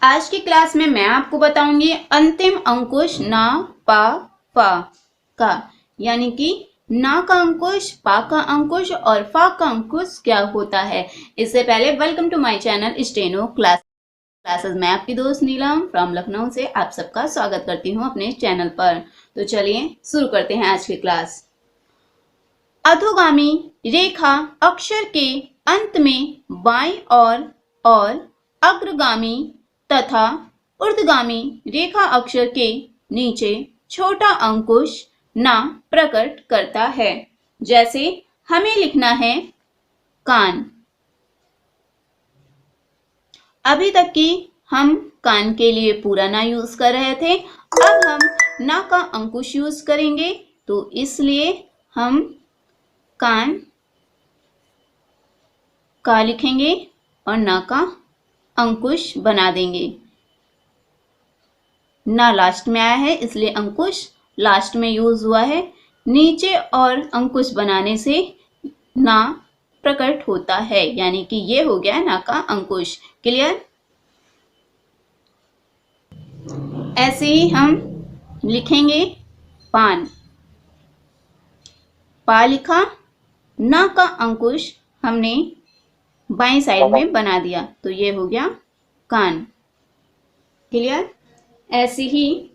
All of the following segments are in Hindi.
आज की क्लास में मैं आपको बताऊंगी अंतिम अंकुश ना पा फा का, यानी कि ना का अंकुश, पा का अंकुश और फा का अंकुश क्या होता है। इससे पहले welcome to my channel steno classes. मैं आपकी दोस्त नीलम फ्रॉम लखनऊ से आप सबका स्वागत करती हूँ अपने चैनल पर। तो चलिए शुरू करते हैं आज की क्लास। अधोगामी रेखा अक्षर के अंत में बाईं ओर और अग्रगामी तथा ऊर्ध्वगामी रेखा अक्षर के नीचे छोटा अंकुश ना प्रकट करता है। जैसे हमें लिखना है कान। अभी तक की हम कान के लिए पूरा ना यूज कर रहे थे, अब हम ना का अंकुश यूज करेंगे, तो इसलिए हम कान का लिखेंगे और ना का अंकुश बना देंगे। ना लास्ट में आया है इसलिए अंकुश लास्ट में यूज हुआ है। नीचे और अंकुश बनाने से ना प्रकट होता है, यानी कि ये हो गया ना का अंकुश। क्लियर? ऐसे ही हम लिखेंगे पान। पा लिखा, ना का अंकुश हमने बाईं साइड में बना दिया, तो ये हो गया कान। क्लियर? ऐसे ही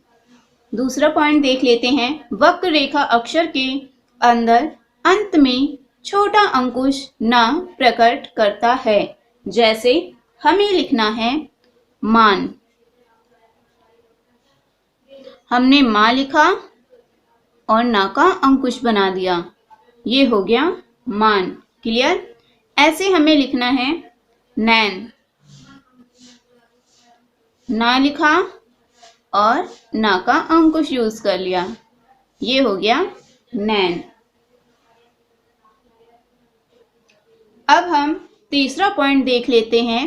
दूसरा पॉइंट देख लेते हैं। वक्र रेखा अक्षर के अंदर अंत में छोटा अंकुश ना प्रकट करता है। जैसे हमें लिखना है मान। हमने मां लिखा और ना का अंकुश बना दिया, ये हो गया मान। क्लियर? ऐसे हमें लिखना है नैन। ना लिखा और ना का अंकुश यूज कर लिया, ये हो गया नैन। अब हम तीसरा पॉइंट देख लेते हैं।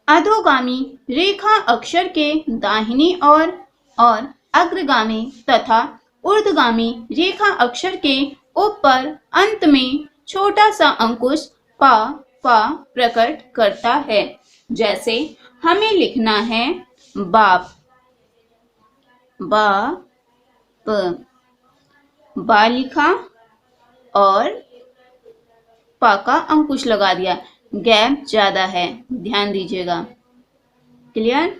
अधोगामी रेखा अक्षर के दाहिनी ओर और अग्रगामी तथा ऊर्ध्वगामी रेखा अक्षर के ऊपर अंत में छोटा सा अंकुश पा फा प्रकट करता है। जैसे हमें लिखना है बाप। बाप। बा लिखा और पा का अंकुश लगा दिया, गैप ज्यादा है, ध्यान दीजिएगा। क्लियर?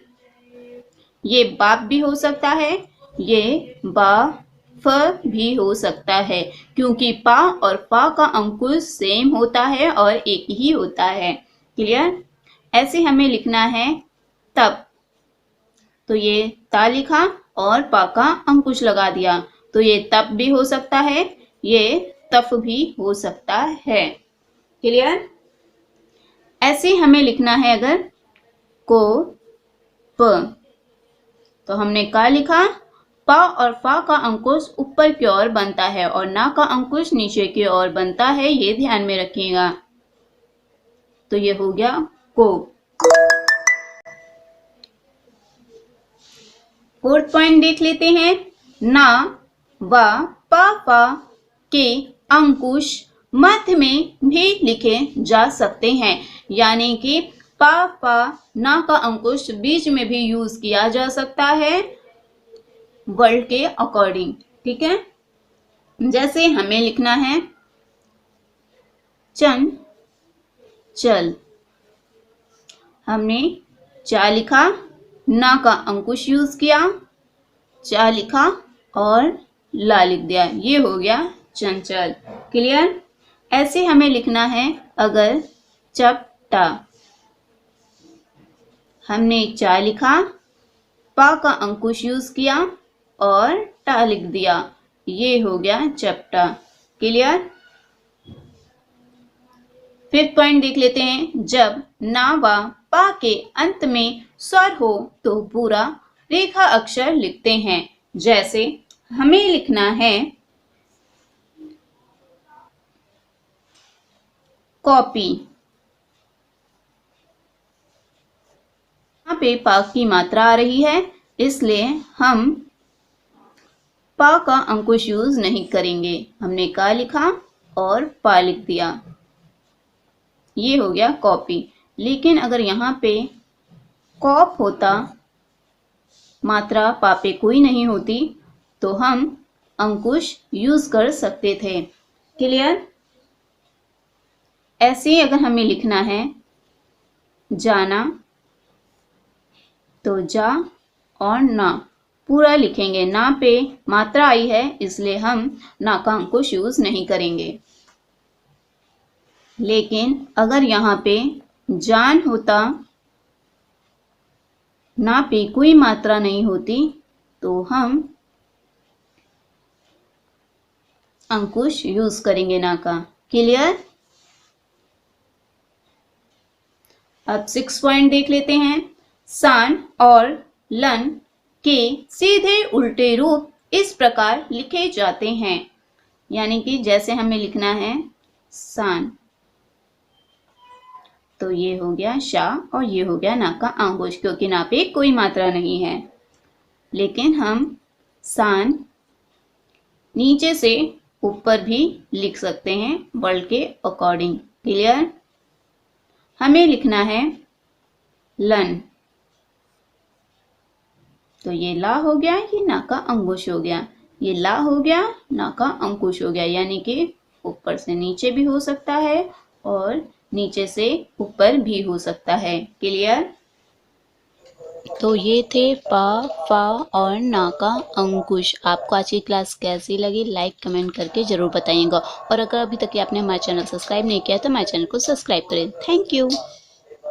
ये बाप भी हो सकता है, ये बा फ भी हो सकता है, क्योंकि पा और पा का अंकुश सेम होता है और एक ही होता है। क्लियर? ऐसे हमें लिखना है तप। तो ये ता लिखा और पा का अंकुश लगा दिया, तो ये तप भी हो सकता है, ये तफ भी हो सकता है। क्लियर? ऐसे हमें लिखना है अगर को प, तो हमने का लिखा, पा और फा का अंकुश ऊपर की ओर बनता है और ना का अंकुश नीचे की ओर बनता है, ये ध्यान में रखिएगा। तो ये हो गया को। फोर्थ पॉइंट देख लेते हैं। ना व पा फा के अंकुश मध्य में भी लिखे जा सकते हैं, यानी कि पा फा ना का अंकुश बीच में भी यूज किया जा सकता है वर्ड के अकॉर्डिंग। ठीक है? जैसे हमें लिखना है चन चल। हमने चा लिखा, ना का अंकुश यूज किया, चा लिखा और ला लिख दिया, ये हो गया चंचल। क्लियर? ऐसे हमें लिखना है अगर चपटा। हमने चा लिखा, पा का अंकुश यूज किया और टा लिख दिया, ये हो गया चपटा। क्लियर? फिफ्थ पॉइंट देख लेते हैं। जब ना व पा के अंत में स्वर हो तो पूरा रेखा अक्षर लिखते हैं। जैसे हमें लिखना है कॉपी। यहाँ पे पा की मात्रा आ रही है, इसलिए हम पा का अंकुश यूज नहीं करेंगे। हमने का लिखा और पा लिख दिया, ये हो गया कॉपी। लेकिन अगर यहाँ पे कॉप होता मात्रा पा पे कोई नहीं होती तो हम अंकुश यूज कर सकते थे। क्लियर? ऐसे ही अगर हमें लिखना है जाना तो जा और ना पूरा लिखेंगे। ना पे मात्रा आई है इसलिए हम ना का अंकुश यूज नहीं करेंगे। लेकिन अगर यहाँ पे जान होता, ना पे कोई मात्रा नहीं होती तो हम अंकुश यूज करेंगे ना का। क्लियर? अब 6 पॉइंट देख लेते हैं। सान और लन के सीधे उल्टे रूप इस प्रकार लिखे जाते हैं। यानी कि जैसे हमें लिखना है सान तो ये हो गया शा और ये हो गया ना का अंकुश, क्योंकि ना पे कोई मात्रा नहीं है। लेकिन हम सान नीचे से ऊपर भी लिख सकते हैं वर्ड के अकॉर्डिंग। क्लियर? हमें लिखना है लन तो ये ला हो गया, ये ना का अंकुश हो गया। ये ला हो गया, ना का अंकुश हो गया। यानी कि ऊपर से नीचे भी हो सकता है और नीचे से ऊपर भी हो सकता है। क्लियर? तो ये थे पा, फा और ना का अंकुश। आपको आज की क्लास कैसी लगी लाइक कमेंट करके जरूर बताइएगा। और अगर अभी तक आपने हमारा चैनल सब्सक्राइब नहीं किया तो हमारे चैनल को सब्सक्राइब करें। Thank you.